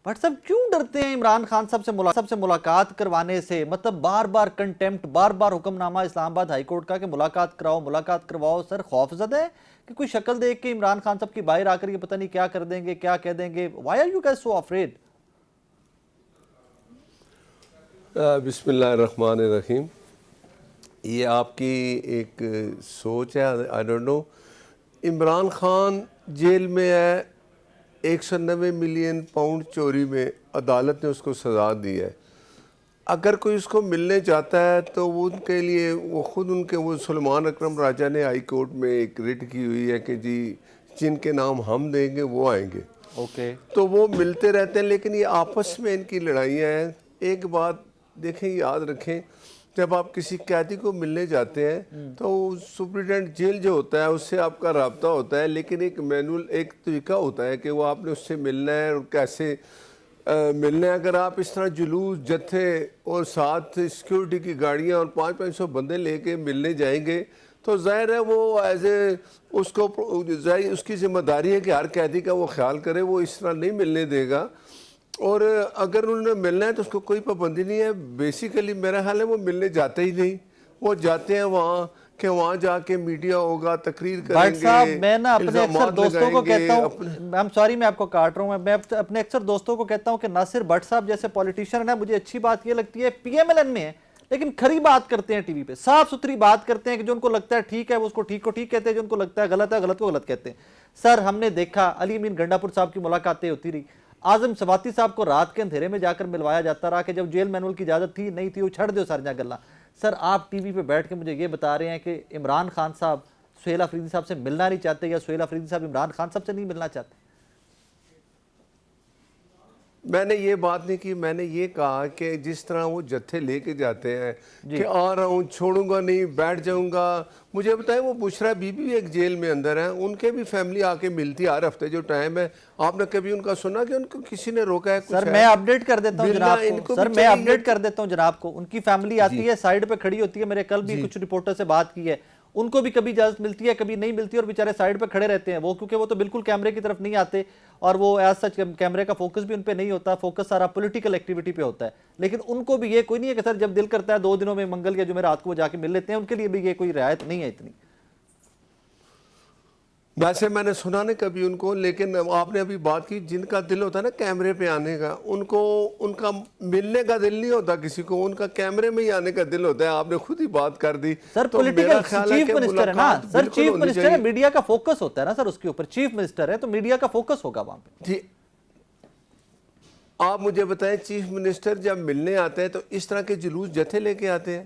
But صاحب کیوں ڈرتے ہیں عمران خان صاحب سے ملاقات کروانے سے؟ مطلب بار بار کنٹیمپٹ، بار بار حکم نامہ اسلام آباد ہائی کورٹ کا کہ ملاقات کرواؤ. سر خوف زدہ ہے کہ کوئی شکل دیکھ کے عمران خان صاحب کی باہر آ کر یہ پتہ نہیں کیا کر دیں گے، کیا کہہ دیں گے؟ Why are you guys so afraid? بسم اللہ الرحمن الرحیم. یہ آپ کی ایک سوچ ہے. I don't know. Imran Khan jail میں ہے 190 ملین پاؤنڈ چوری میں. عدالت نے اس کو سزا دی ہے. اگر کوئی اس کو ملنے چاہتا ہے تو وہ ان کے لیے وہ سلمان اکرم راجہ نے ہائی کورٹ میں ایک ریٹ کی ہوئی ہے کہ جی جن کے نام ہم دیں گے وہ آئیں گے. تو وہ ملتے رہتے ہیں، لیکن یہ آپس میں ان کی لڑائیاں ہیں. ایک بات دیکھیں، یاد رکھیں، جب آپ کسی قیدی کو ملنے جاتے ہیں تو سپرنٹینڈنٹ جیل جو ہوتا ہے اس سے آپ کا رابطہ ہوتا ہے، لیکن ایک مینول، ایک طریقہ ہوتا ہے کہ وہ آپ نے اس سے ملنا ہے اور کیسے ملنا ہے. اگر آپ اس طرح جلوس، جتھے اور ساتھ سیکیورٹی کی گاڑیاں اور 500 بندے لے کے ملنے جائیں گے تو ظاہر ہے وہ اس کی ذمہ داری ہے کہ ہر قیدی کا وہ خیال کرے. وہ اس طرح نہیں ملنے دے گا. اور اگر انہوں نے ملنا ہے تو اس کو کوئی پابندی نہیں ہے. بیسیکلی میرا خیال ہے وہ ملنے جاتے ہی نہیں. وہ جاتے ہیں وہاں کہ وہاں جا کے میڈیا ہوگا، تقریر کریں گے. بٹ صاحب میں نا اپنے اکثر دوستوں کو کہتا ہوں، I'm sorry میں آپ کو کاٹ رہا ہوں، میں اپنے اکثر دوستوں کو کہتا ہوں کہ ناصر بٹ صاحب جیسے پولیٹیشین ہے، مجھے اچھی بات یہ لگتی ہے پی ایم ایل این میں ہے لیکن کھری بات کرتے ہیں ٹی وی پہ، صاف ستھری بات کرتے ہیں کہ جو ان کو لگتا ہے ٹھیک ہے وہ اس کو ٹھیک کہتے ہیں، جو ان کو لگتا ہے غلط کو غلط کہتے ہیں. سر ہم نے دیکھا علی امین گنڈا پور صاحب کی ملاقاتیں ہوتی رہی. اعظم سواتی صاحب کو رات کے اندھیرے میں جا کر ملوایا جاتا رہا کہ جب جیل مینول کی اجازت تھی نہیں تھی وہ چھڑ دیو سارجاں گلہ. سر آپ ٹی وی پہ بیٹھ کے مجھے یہ بتا رہے ہیں کہ عمران خان صاحب سہیل آفریدی صاحب سے ملنا نہیں چاہتے یا سہیل آفریدی صاحب عمران خان صاحب سے نہیں ملنا چاہتے. میں نے یہ بات نہیں کی. میں نے یہ کہا کہ جس طرح وہ جتھے لے کے جاتے ہیں کہ آ رہا ہوں، چھوڑوں گا نہیں، بیٹھ جاؤں گا. مجھے بتائیں وہ بشرا بی بی ایک جیل میں اندر ہیں، ان کے بھی فیملی آ کے ملتی ہے ہر ہفتے جو ٹائم ہے. آپ نے کبھی ان کا سنا کہ ان کو کسی نے روکا ہے؟ سر میں اپڈیٹ کر دیتا ہوں جناب کو. ان کی فیملی آتی ہے، سائیڈ پہ کھڑی ہوتی ہے. میرے کل بھی کچھ رپورٹر سے بات کی ہے، ان کو بھی کبھی اجازت ملتی ہے کبھی نہیں ملتی، اور بیچارے سائیڈ پہ کھڑے رہتے ہیں وہ، کیونکہ وہ تو بالکل کیمرے کی طرف نہیں آتے اور وہ ایز سچ کیمرے کا فوکس بھی ان پہ نہیں ہوتا. فوکس سارا پولیٹیکل ایکٹیویٹی پہ ہوتا ہے. لیکن ان کو بھی یہ کوئی نہیں ہے کہ سر جب دل کرتا ہے 2 دنوں میں منگل یا جمعرات کو وہ جا کے مل لیتے ہیں. ان کے لیے بھی یہ کوئی رعایت نہیں ہے اتنی. ویسے میں نے سنا نہیں کبھی ان کو، لیکن آپ نے ابھی بات کی جن کا دل ہوتا ہے نا کیمرے پہ آنے کا، ان کا ملنے کا دل نہیں ہوتا کسی کو، ان کا کیمرے میں ہی آنے کا دل ہوتا ہے. آپ نے خود ہی بات کر دی. سر پولیٹیکل چیف منسٹر ہے نا سر، چیف منسٹر ہے، میڈیا کا فوکس ہوتا ہے نا سر اس کے اوپر. چیف منسٹر ہے تو میڈیا کا فوکس ہوگا وہاں پہ. جی آپ مجھے بتائیں، چیف منسٹر جب ملنے آتے ہیں تو اس طرح کے جلوس جتھے لے کے آتے ہیں؟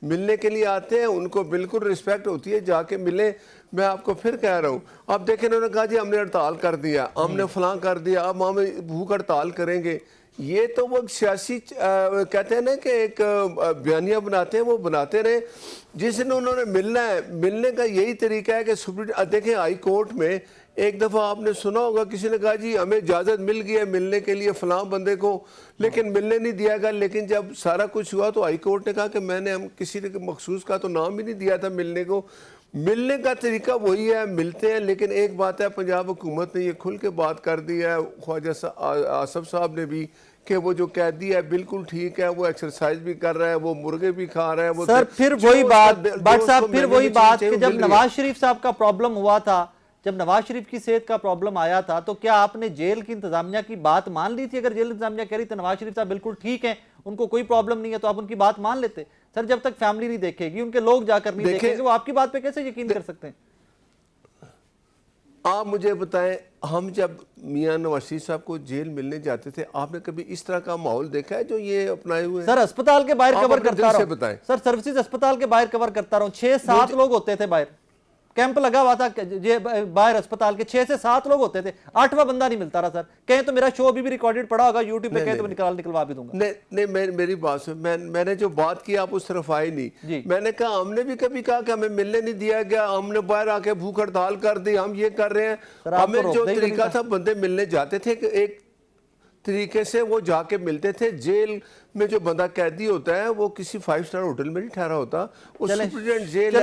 ملنے کے لیے آتے ہیں، ان کو بالکل رسپیکٹ ہوتی ہے، جا کے ملیں. میں آپ کو پھر کہہ رہا ہوں، اب دیکھیں انہوں نے کہا جی ہم نے ہڑتال کر دیا، ہم نے فلاں کر دیا، اب ہم بھوک ہڑتال کریں گے. یہ تو وہ سیاسی کہتے ہیں نا کہ ایک بیانیہ بناتے ہیں، وہ بناتے رہے. جس دن انہوں نے ملنا ہے، ملنے کا یہی طریقہ ہے کہ دیکھیں ہائی کورٹ میں ایک دفعہ آپ نے سنا ہوگا کسی نے کہا جی ہمیں اجازت مل گئی ہے ملنے کے لیے فلاں بندے کو، لیکن ملنے نہیں دیا گیا. لیکن جب سارا کچھ ہوا تو ہائی کورٹ نے کہا کہ ہم کسی نے مخصوص کا تو نام ہی نہیں دیا تھا ملنے کو. ملنے کا طریقہ وہی ہے، ملتے ہیں. لیکن ایک بات ہے، پنجاب حکومت نے یہ کھل کے بات کر دی ہے، خواجہ آصف صاحب نے بھی، کہ وہ جو قیدی ہے بالکل ٹھیک ہے، وہ ایکسرسائز بھی کر رہا ہے، وہ مرغے بھی کھا رہا ہے. سر پھر وہی بات بٹ صاحب، پھر وہی بات کہ جب نواز شریف صاحب کا پرابلم ہوا تھا، جب نواز شریف کی صحت کا پرابلم آیا تھا تو کیا آپ نے جیل کی انتظامیہ کی بات مان لی تھی؟ اگر جیل انتظامیہ کہہ رہی تھی نواز شریف صاحب بالکل ٹھیک ہیں، ان کو کوئی پرابلم نہیں ہے، تو آپ ان کی بات مان لیتے؟ سر جب تک فیملی نہیں دیکھے گی، ان کے لوگ جا کر نہیں دیکھیں گے، وہ آپ کی بات پہ کیسے یقین کر سکتے ہیں؟ آپ مجھے بتائیں، ہم جب میاں نواز شریف صاحب کو جیل ملنے جاتے تھے، آپ نے کبھی اس طرح کا ماحول دیکھا ہے جو یہ اپنائے ہوئے ہیں؟ سر اسپتال کے باہر کور کرتا رہا ہوں، سر سروسز اسپتال کے باہر کور کرتا رہا ہوں، 6-7 لوگ ہوتے تھے باہر، کیمپ لگا ہوا تھا باہر اسپتال کے، 6 سے 7 لوگ ہوتے تھے، 8واں بندہ نہیں ملتا رہا. سر کہیں تو میرا شو ابھی بھی ریکارڈڈ پڑا ہوگا یوٹیوب پہ، کہیں تو نکلوا بھی دوں گا. نہیں میری بات سن، میں نے جو بات کی آپ اس طرف آئے نہیں. میں نے کہا ہم نے بھی کبھی کہا کہ ہمیں ملنے نہیں دیا گیا، ہم نے باہر آ کے بھوک ہڑتال کر دی، ہم یہ کر رہے ہیں. ہمیں جو طریقہ تھا، بندے ملنے جاتے تھے کہ ایک طریقے سے وہ جا کے ملتے تھے. جیل میں جو بندہ قیدی ہوتا ہے وہ کسی 5 سٹار ہوٹل میں نہیں ٹھہرا ہوتا، وہ سپرنٹینڈنٹ جیل ہے.